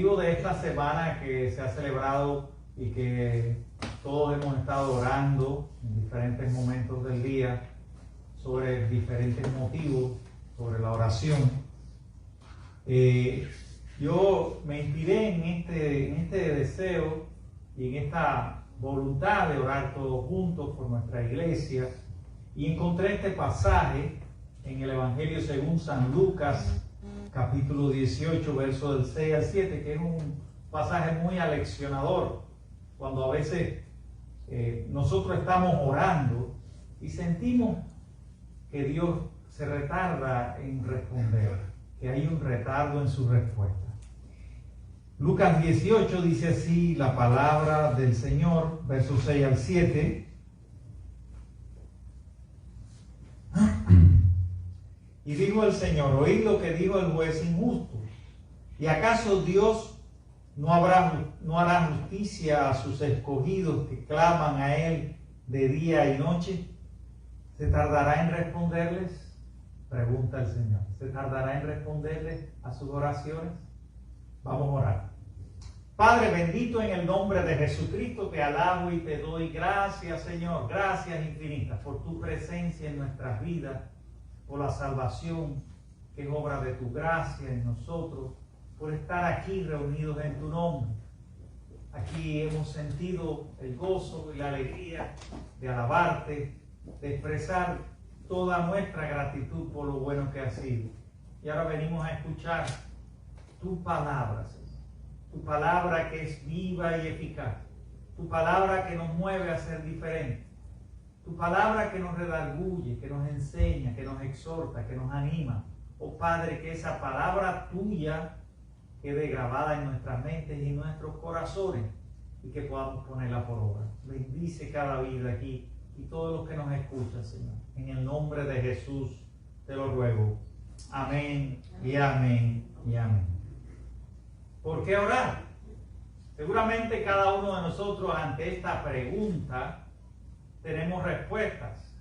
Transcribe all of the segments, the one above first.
motivo de esta semana que se ha celebrado y que todos hemos estado orando en diferentes momentos del día sobre diferentes motivos, sobre la oración, yo me inspiré en este deseo y en esta voluntad de orar todos juntos por nuestra iglesia, y encontré este pasaje en el Evangelio según San Lucas, capítulo 18, verso del 6 al 7, que es un pasaje muy aleccionador, cuando a veces nosotros estamos orando y sentimos que Dios se retarda en responder, que hay un retardo en su respuesta. Lucas 18 dice así la palabra del Señor, versos 6 al 7. Y dijo el Señor: oíd lo que dijo el juez injusto. ¿Y acaso Dios no hará justicia a sus escogidos que claman a Él de día y noche? ¿Se tardará en responderles? Pregunta el Señor. ¿Se tardará en responderles a sus oraciones? Vamos a orar. Padre bendito, en el nombre de Jesucristo te alabo y te doy gracias, Señor. Gracias infinitas por tu presencia en nuestras vidas, por la salvación que es obra de tu gracia en nosotros, por estar aquí reunidos en tu nombre. Aquí hemos sentido el gozo y la alegría de alabarte, de expresar toda nuestra gratitud por lo bueno que has sido. Y ahora venimos a escuchar tu palabra, Señor. Tu palabra que es viva y eficaz. Tu palabra que nos mueve a ser diferentes. Tu palabra que nos redarguye, que nos enseña, que nos exhorta, que nos anima. Oh Padre, que esa palabra tuya quede grabada en nuestras mentes y en nuestros corazones y que podamos ponerla por obra. Bendice cada vida aquí y todos los que nos escuchan, Señor. En el nombre de Jesús te lo ruego. Amén y amén y amén. ¿Por qué orar? Seguramente cada uno de nosotros ante esta pregunta tenemos respuestas.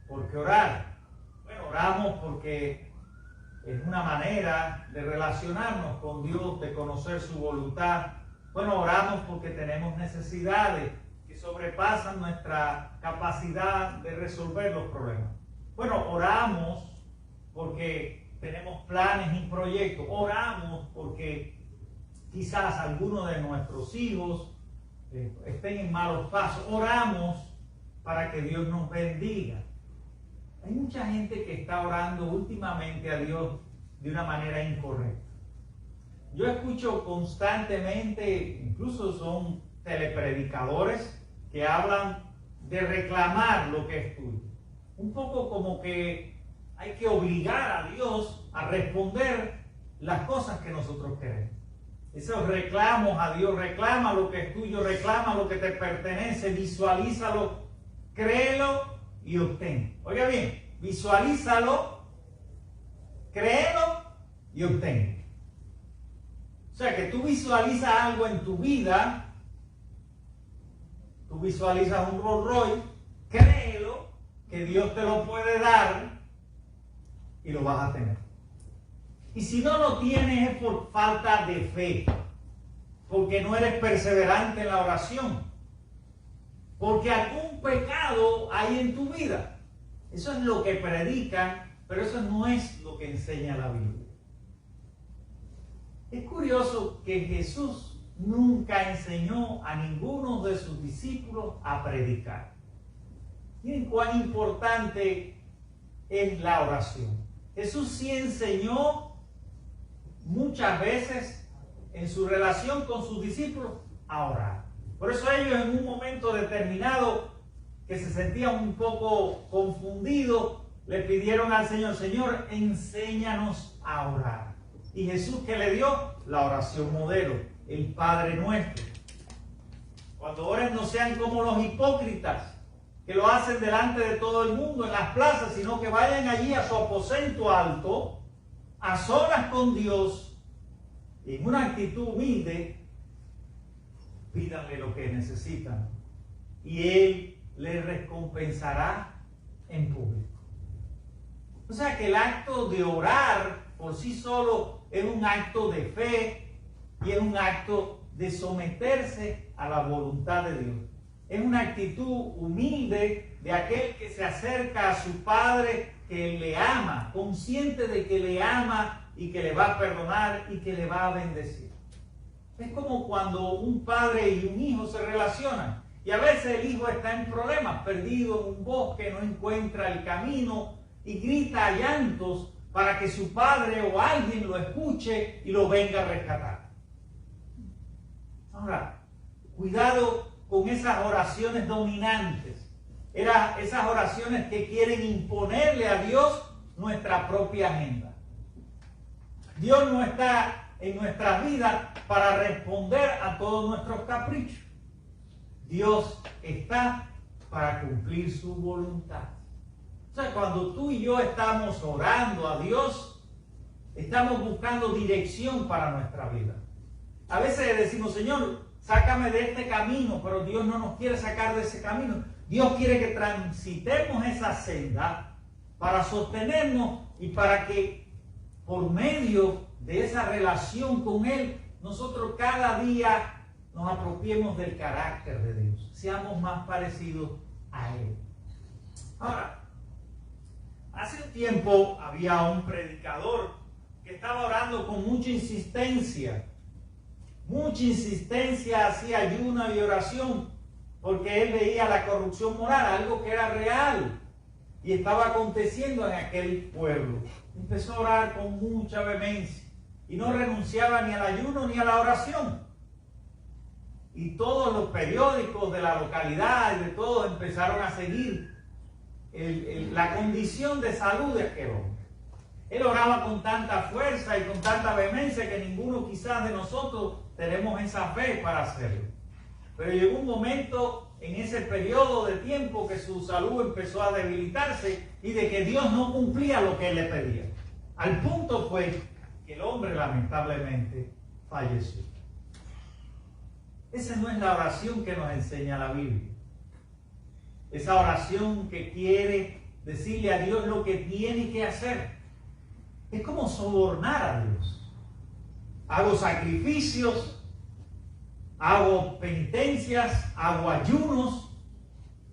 ¿Por qué orar? Bueno, oramos porque es una manera de relacionarnos con Dios, de conocer su voluntad. Bueno, oramos porque tenemos necesidades que sobrepasan nuestra capacidad de resolver los problemas. Bueno, oramos porque tenemos planes y proyectos. Oramos porque quizás algunos de nuestros hijos estén en malos pasos. Oramos para que Dios nos bendiga. Hay mucha gente que está orando últimamente a Dios de una manera incorrecta. Yo escucho constantemente, incluso son telepredicadores que hablan de reclamar lo que es tuyo. Un poco como que hay que obligar a Dios a responder las cosas que nosotros queremos. Esos reclamos a Dios: reclama lo que es tuyo, reclama lo que te pertenece, visualízalo, créelo y obtén. Oiga bien, visualízalo, créelo y obtén. O sea que tú visualizas algo en tu vida, tú visualizas un Rolls Royce, créelo que Dios te lo puede dar y lo vas a tener. Y si no lo tienes es por falta de fe, porque no eres perseverante en la oración, porque algún pecado hay en tu vida. Eso es lo que predican, pero eso no es lo que enseña la Biblia. Es curioso que Jesús nunca enseñó a ninguno de sus discípulos a predicar. Miren cuán importante es la oración. Jesús sí enseñó muchas veces en su relación con sus discípulos a orar. Por eso ellos en un momento determinado que se sentían un poco confundidos, le pidieron al Señor: Señor, enséñanos a orar. Y Jesús, ¿qué le dio? La oración modelo, el Padre Nuestro. Cuando oren, no sean como los hipócritas que lo hacen delante de todo el mundo en las plazas, sino que vayan allí a su aposento alto, a solas con Dios, y en una actitud humilde, pídanle lo que necesitan y Él les recompensará en público. O sea que el acto de orar por sí solo es un acto de fe, y es un acto de someterse a la voluntad de Dios. Es una actitud humilde de aquel que se acerca a su Padre, que le ama, consciente de que le ama y que le va a perdonar y que le va a bendecir. Es como cuando un padre y un hijo se relacionan y a veces el hijo está en problemas, perdido en un bosque, no encuentra el camino y grita a llantos para que su padre o alguien lo escuche y lo venga a rescatar. Ahora, cuidado con esas oraciones dominantes, esas oraciones que quieren imponerle a Dios nuestra propia agenda. Dios no está en nuestras vidas para responder a todos nuestros caprichos. Dios está para cumplir su voluntad. O sea, cuando tú y yo estamos orando a Dios, estamos buscando dirección para nuestra vida. A veces decimos, Señor, sácame de este camino, pero Dios no nos quiere sacar de ese camino. Dios quiere que transitemos esa senda para sostenernos y para que por medio de esa relación con Él, nosotros cada día nos apropiemos del carácter de Dios, seamos más parecidos a Él. Ahora, hace un tiempo había un predicador que estaba orando con mucha insistencia hacía ayuno y oración, porque él veía la corrupción moral, algo que era real y estaba aconteciendo en aquel pueblo. Empezó a orar con mucha vehemencia y no renunciaba ni al ayuno ni a la oración. Y todos los periódicos de la localidad y de todos empezaron a seguir la condición de salud de aquel hombre. Él oraba con tanta fuerza y con tanta vehemencia que ninguno quizás de nosotros tenemos esa fe para hacerlo. Pero llegó un momento en ese periodo de tiempo que su salud empezó a debilitarse y de que Dios no cumplía lo que él le pedía. Al punto fue que el hombre lamentablemente falleció. Esa no es la oración que nos enseña la Biblia. Esa oración que quiere decirle a Dios lo que tiene que hacer. Es como sobornar a Dios. Hago sacrificios, hago penitencias, hago ayunos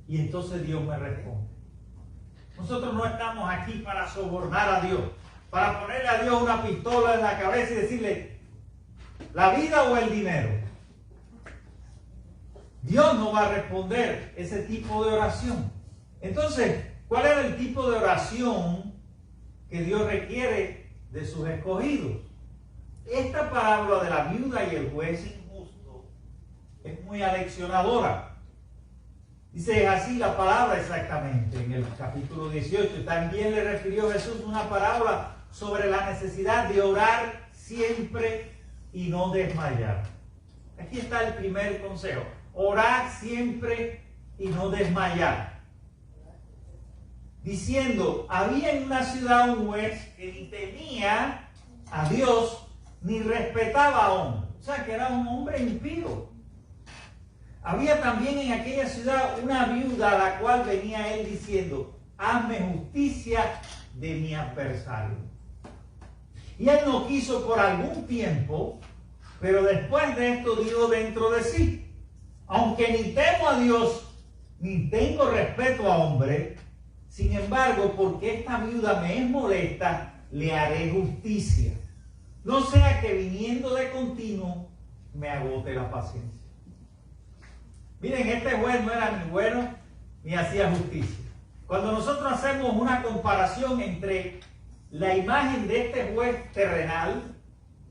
y entonces Dios me responde. Nosotros no estamos aquí para sobornar a Dios, para ponerle a Dios una pistola en la cabeza y decirle la vida o el dinero. Dios no va a responder ese tipo de oración. Entonces, ¿cuál era el tipo de oración que Dios requiere de sus escogidos? Esta parábola de la viuda y el juez injusto es muy aleccionadora. Dice así la palabra exactamente en el capítulo 18. También le refirió Jesús una parábola sobre la necesidad de orar siempre y no desmayar. Aquí está el primer consejo. Orar siempre y no desmayar. Diciendo, había en una ciudad un juez que ni temía a Dios ni respetaba a hombre. O sea, que era un hombre impío. Había también en aquella ciudad una viuda a la cual venía él diciendo, hazme justicia de mi adversario. Y él no quiso por algún tiempo, pero después de esto dijo dentro de sí, aunque ni temo a Dios, ni tengo respeto a hombre, sin embargo, porque esta viuda me es molesta, le haré justicia. No sea que viniendo de continuo me agote la paciencia. Miren, este juez no era ni bueno ni hacía justicia. Cuando nosotros hacemos una comparación entre la imagen de este juez terrenal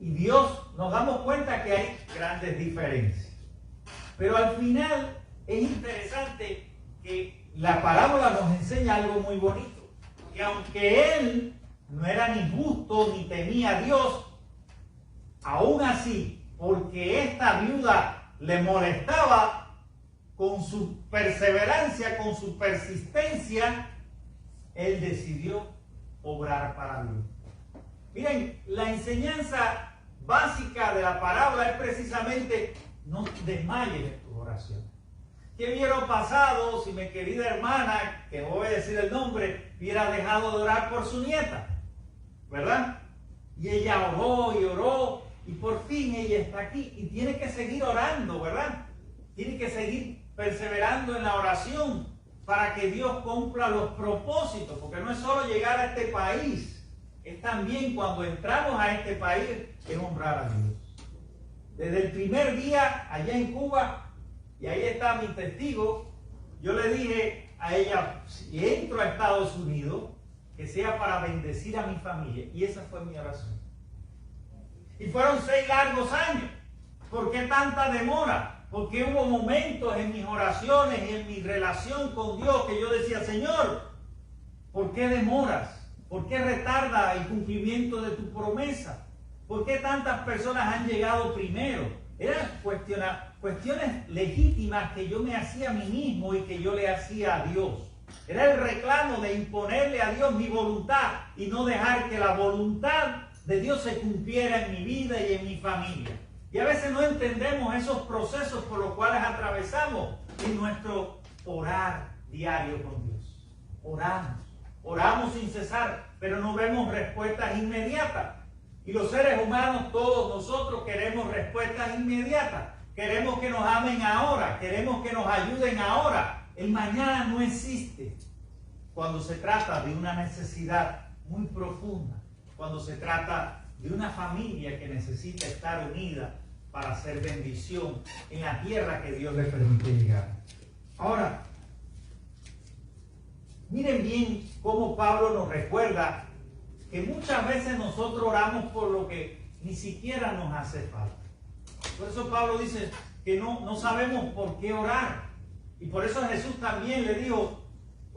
y Dios, nos damos cuenta que hay grandes diferencias. Pero al final es interesante que la parábola nos enseña algo muy bonito. Que aunque él no era ni justo ni temía a Dios, aún así, porque esta viuda le molestaba, con su perseverancia, con su persistencia, él decidió obrar para Dios. Miren, la enseñanza básica de la parábola es precisamente no desmayes en tu oración. ¿Qué hubiera pasado si mi querida hermana, que no voy a decir el nombre, hubiera dejado de orar por su nieta? ¿Verdad? Y ella oró y oró Y por fin ella está aquí y tiene que seguir orando, ¿verdad? Tiene que seguir perseverando en la oración para que Dios cumpla los propósitos, porque no es solo llegar a este país, es también cuando entramos a este país, es honrar a Dios. Desde el primer día allá en Cuba, y ahí está mi testigo, yo le dije a ella, si entro a Estados Unidos, que sea para bendecir a mi familia, y esa fue mi oración. Y fueron 6 largos años. ¿Por qué tanta demora? Porque hubo momentos en mis oraciones y en mi relación con Dios que yo decía, Señor, ¿por qué demoras? ¿Por qué retarda el cumplimiento de tu promesa? ¿Por qué tantas personas han llegado primero? Eran cuestiones legítimas que yo me hacía a mí mismo y que yo le hacía a Dios. Era el reclamo de imponerle a Dios mi voluntad y no dejar que la voluntad de Dios se cumpliera en mi vida y en mi familia. Y a veces no entendemos esos procesos por los cuales atravesamos en nuestro orar diario con Dios. Oramos sin cesar, pero no vemos respuestas inmediatas. Y los seres humanos, todos nosotros, queremos respuestas inmediatas. Queremos que nos amen ahora, queremos que nos ayuden ahora. El mañana no existe cuando se trata de una necesidad muy profunda, cuando se trata de una familia que necesita estar unida para hacer bendición en la tierra que Dios le permite llegar. Ahora, miren bien cómo Pablo nos recuerda que muchas veces nosotros oramos por lo que ni siquiera nos hace falta. Por eso Pablo dice que no sabemos por qué orar. Y por eso Jesús también le dijo,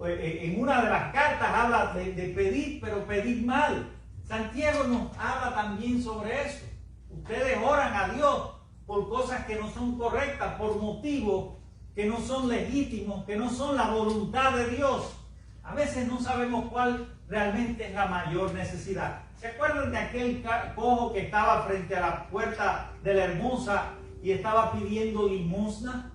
en una de las cartas habla de pedir, pero pedir mal. Santiago nos habla también sobre eso. Ustedes oran a Dios por cosas que no son correctas, por motivos que no son legítimos, que no son la voluntad de Dios. A veces no sabemos cuál realmente es la mayor necesidad. ¿Se acuerdan de aquel cojo que estaba frente a la puerta de la hermosa y estaba pidiendo limosna?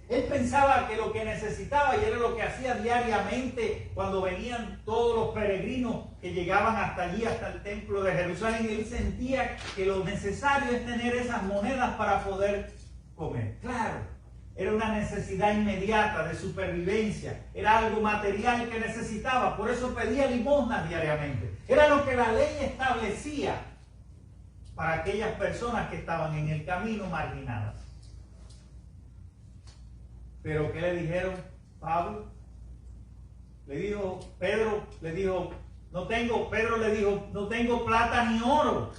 Él pensaba que lo que necesitaba, y era lo que hacía diariamente cuando venían todos los peregrinos que llegaban hasta allí, hasta el templo de Jerusalén, él sentía que lo necesario es tener esas monedas para poder comer. Claro, era una necesidad inmediata de supervivencia, era algo material que necesitaba, por eso pedía limosnas diariamente. Era lo que la ley establecía para aquellas personas que estaban en el camino marginadas. Pero ¿qué le dijeron? Pablo le dijo, Pedro le dijo, Pedro le dijo, no tengo plata ni oro,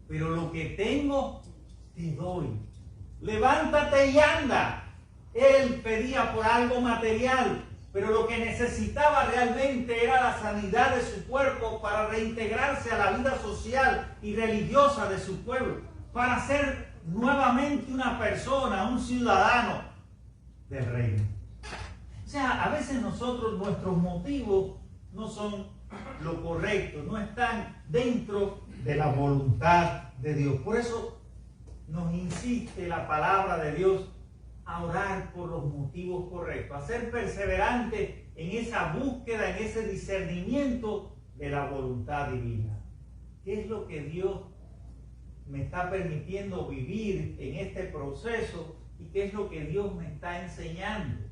pero lo que tengo te doy. Levántate y anda. Él pedía por algo material, pero lo que necesitaba realmente era la sanidad de su cuerpo para reintegrarse a la vida social y religiosa de su pueblo, para ser nuevamente una persona, un ciudadano del reino. O sea, a veces nuestros motivos no son lo correcto, no están dentro de la voluntad de Dios. Por eso nos insiste la palabra de Dios a orar por los motivos correctos, a ser perseverantes en esa búsqueda, en ese discernimiento de la voluntad divina. ¿Qué es lo que Dios me está permitiendo vivir en este proceso? ¿Y qué es lo que Dios me está enseñando?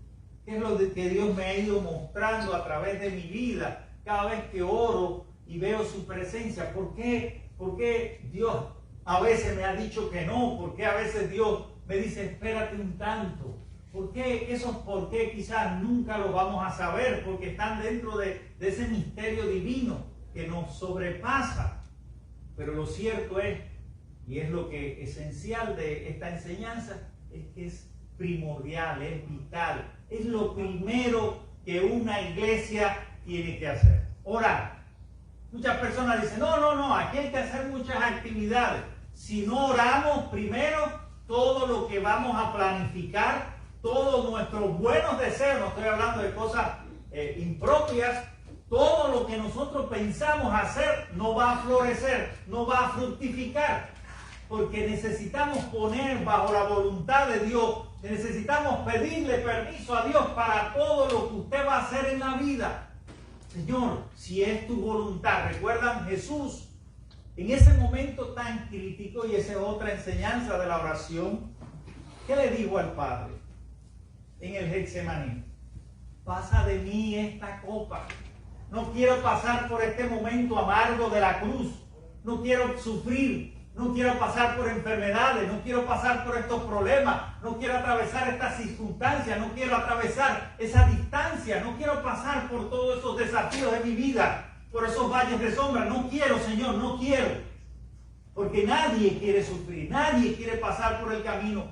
¿Qué es lo que Dios me ha ido mostrando a través de mi vida cada vez que oro y veo su presencia? ¿Por qué Dios a veces me ha dicho que no? ¿Por qué a veces Dios me dice espérate un tanto? ¿Por qué? Esos por qué quizás nunca los vamos a saber, porque están dentro de ese misterio divino que nos sobrepasa. Pero lo cierto es, y es lo que esencial de esta enseñanza, es que es primordial, es vital, es lo primero que una iglesia tiene que hacer: orar. Muchas personas dicen, no, aquí hay que hacer muchas actividades. Si no oramos primero, todo lo que vamos a planificar, todos nuestros buenos deseos, no estoy hablando de cosas impropias, todo lo que nosotros pensamos hacer no va a florecer, no va a fructificar, porque necesitamos poner bajo la voluntad de Dios, necesitamos pedirle permiso a Dios para todo lo que usted va a hacer en la vida. Señor, si es tu voluntad. ¿Recuerdan Jesús En ese momento tan crítico, y esa es otra enseñanza de la oración, ¿qué le dijo al Padre en el Getsemaní? Pasa de mí esta copa. No quiero pasar por este momento amargo de la cruz. No quiero sufrir. No quiero pasar por enfermedades. No quiero pasar por estos problemas. No quiero atravesar estas circunstancias. No quiero atravesar esa distancia. No quiero pasar por todos esos desafíos de mi vida. Por esos valles de sombra. No quiero, Señor, no quiero. Porque nadie quiere sufrir. Nadie quiere pasar por el camino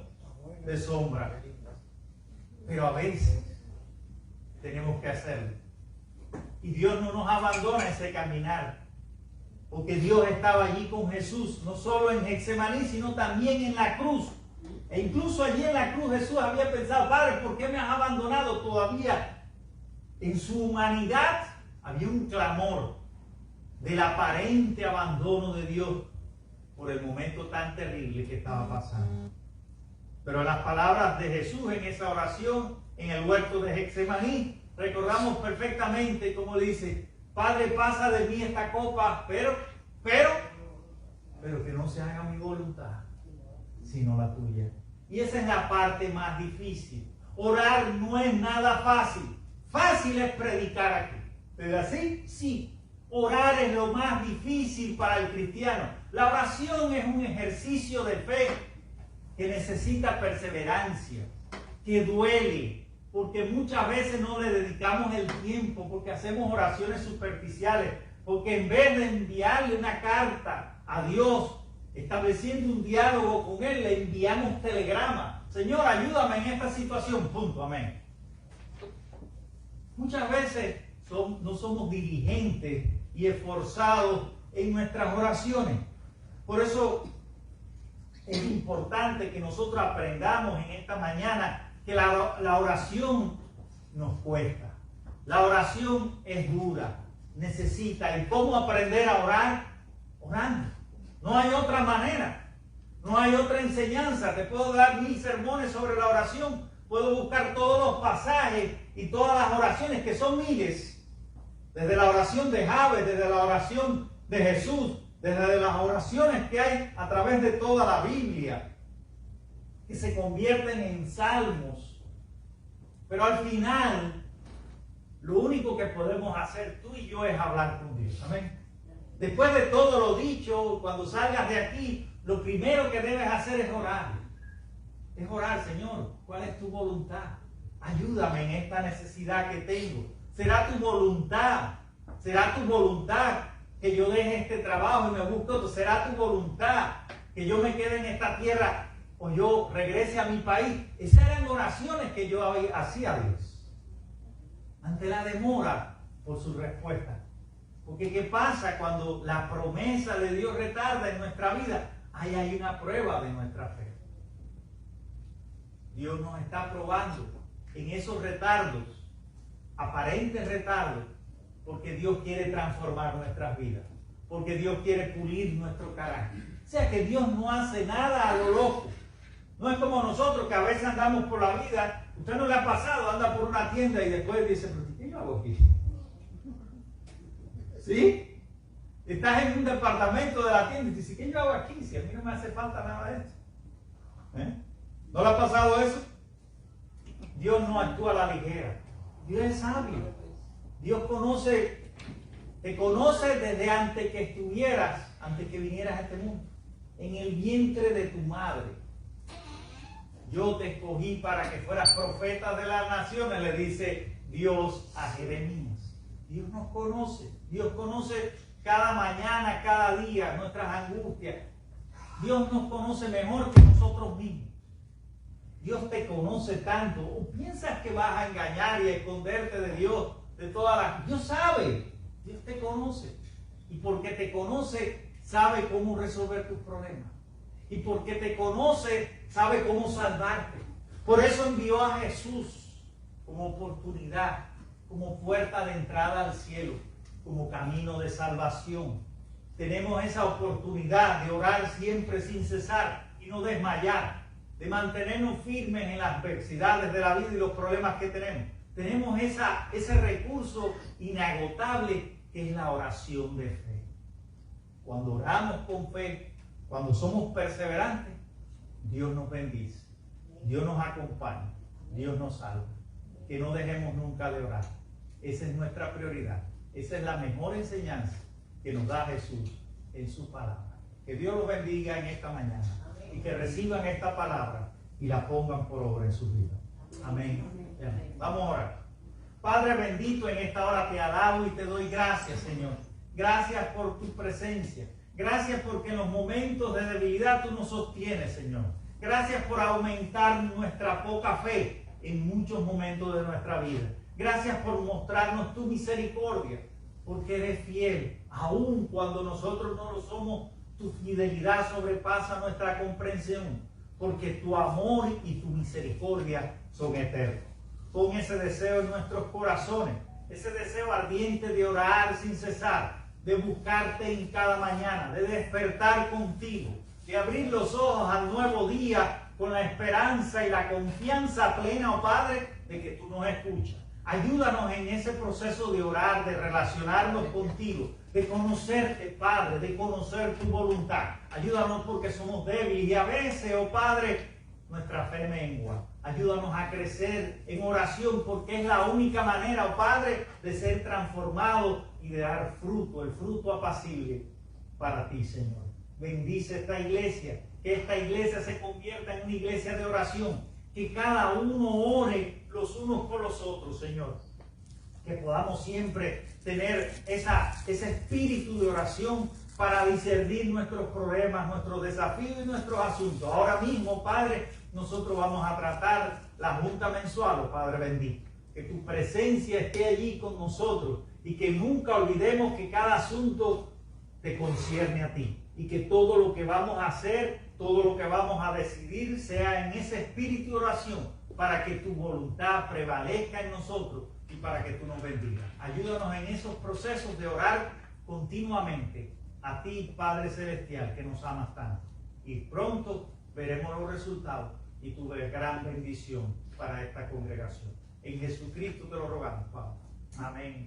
de sombra. Pero a veces tenemos que hacerlo. Y Dios no nos abandona ese caminar. Porque Dios estaba allí con Jesús, no solo en Getsemaní, sino también en la cruz. E incluso allí en la cruz Jesús había pensado, Padre, ¿por qué me has abandonado? Todavía en su humanidad había un clamor del aparente abandono de Dios por el momento tan terrible que estaba pasando. Pero las palabras de Jesús en esa oración, en el huerto de Getsemaní, recordamos perfectamente cómo dice, Padre, pasa de mí esta copa, pero que no se haga mi voluntad, sino la tuya. Y esa es la parte más difícil. Orar no es nada fácil. Fácil es predicar aquí. ¿Pero así? Sí. Orar es lo más difícil para el cristiano. La oración es un ejercicio de fe que necesita perseverancia, que duele, porque muchas veces no le dedicamos el tiempo, porque hacemos oraciones superficiales, porque en vez de enviarle una carta a Dios, estableciendo un diálogo con Él, le enviamos telegrama. Señor, ayúdame en esta situación, punto, amén. Muchas veces no somos diligentes y esforzados en nuestras oraciones. Por eso es importante que nosotros aprendamos en esta mañana que la oración nos cuesta. La oración es dura, necesita. ¿Y cómo aprender a orar? Orando. No hay otra manera, no hay otra enseñanza. Te puedo dar 1000 sermones sobre la oración, puedo buscar todos los pasajes y todas las oraciones, que son miles, desde la oración de Jabes, desde la oración de Jesús, desde las oraciones que hay a través de toda la Biblia, que se convierten en salmos. Pero al final, lo único que podemos hacer tú y yo es hablar con Dios. Amén. Después de todo lo dicho, cuando salgas de aquí, lo primero que debes hacer es orar. Es orar, Señor, ¿cuál es tu voluntad? Ayúdame en esta necesidad que tengo. ¿Será tu voluntad? ¿Será tu voluntad que yo deje este trabajo y me busque otro? ¿Será tu voluntad que yo me quede en esta tierra o yo regrese a mi país? Esas eran oraciones que yo hacía a Dios ante la demora por su respuesta. Porque ¿qué pasa cuando la promesa de Dios retarda en nuestra vida? Ahí hay una prueba de nuestra fe. Dios nos está probando en esos retardos, aparentes retardos, porque Dios quiere transformar nuestras vidas, porque Dios quiere pulir nuestro carácter. O sea que Dios no hace nada a lo loco. No es como nosotros que a veces andamos por la vida. Usted no le ha pasado, anda por una tienda y después dice, ¿qué yo hago aquí? ¿Sí? Estás en un departamento de la tienda y dices, ¿qué yo hago aquí? Si a mí no me hace falta nada de esto. ¿No le ha pasado eso? Dios no actúa a la ligera. Dios es sabio. Dios te conoce desde antes que estuvieras, antes que vinieras a este mundo. En el vientre de tu madre. Yo te escogí para que fueras profeta de las naciones, le dice Dios a Jeremías. Dios nos conoce. Dios conoce cada mañana, cada día, nuestras angustias. Dios nos conoce mejor que nosotros mismos. Dios te conoce tanto. ¿O piensas que vas a engañar y a esconderte de Dios? De todas las... Dios sabe. Dios te conoce. Y porque te conoce, sabe cómo resolver tus problemas. Y porque te conoce, sabe cómo salvarte. Por eso envió a Jesús como oportunidad, como puerta de entrada al cielo, como camino de salvación. Tenemos esa oportunidad de orar siempre sin cesar y no desmayar, de mantenernos firmes en las adversidades de la vida y los problemas que tenemos. Tenemos ese recurso inagotable que es la oración de fe. cuando oramos con fe, cuando somos perseverantes, Dios nos bendice, Dios nos acompaña, Dios nos salva. Que no dejemos nunca de orar. Esa es nuestra prioridad. Esa es la mejor enseñanza que nos da Jesús en su palabra. Que Dios los bendiga en esta mañana y que reciban esta palabra y la pongan por obra en sus vidas. Amén. Amén. Vamos a orar. Padre bendito, en esta hora te alabo y te doy gracias, Señor. Gracias por tu presencia. Gracias porque en los momentos de debilidad tú nos sostienes, Señor. Gracias por aumentar nuestra poca fe en muchos momentos de nuestra vida. Gracias por mostrarnos tu misericordia, porque eres fiel, aun cuando nosotros no lo somos. Tu fidelidad sobrepasa nuestra comprensión, porque tu amor y tu misericordia son eternos. Pon ese deseo en nuestros corazones, ese deseo ardiente de orar sin cesar, de buscarte en cada mañana, de despertar contigo, de abrir los ojos al nuevo día con la esperanza y la confianza plena, oh Padre, de que tú nos escuchas. Ayúdanos en ese proceso de orar, de relacionarnos contigo, de conocerte, Padre, de conocer tu voluntad. Ayúdanos porque somos débiles y a veces, oh Padre, nuestra fe mengua. Ayúdanos a crecer en oración porque es la única manera, oh Padre, de ser transformados y de dar fruto, el fruto apacible para ti, Señor. Bendice esta iglesia, que esta iglesia se convierta en una iglesia de oración, que cada uno ore los unos con los otros, Señor. Que podamos siempre tener ese espíritu de oración para discernir nuestros problemas, nuestros desafíos y nuestros asuntos. Ahora mismo, Padre, nosotros vamos a tratar la junta mensual, oh Padre bendito. Que tu presencia esté allí con nosotros y que nunca olvidemos que cada asunto te concierne a ti. Y que todo lo que vamos a hacer, todo lo que vamos a decidir sea en ese espíritu de oración para que tu voluntad prevalezca en nosotros y para que tú nos bendigas. Ayúdanos en esos procesos de orar continuamente a ti, Padre Celestial, que nos amas tanto. Y pronto veremos los resultados y tu gran bendición para esta congregación. En Jesucristo te lo rogamos, Padre. Amén.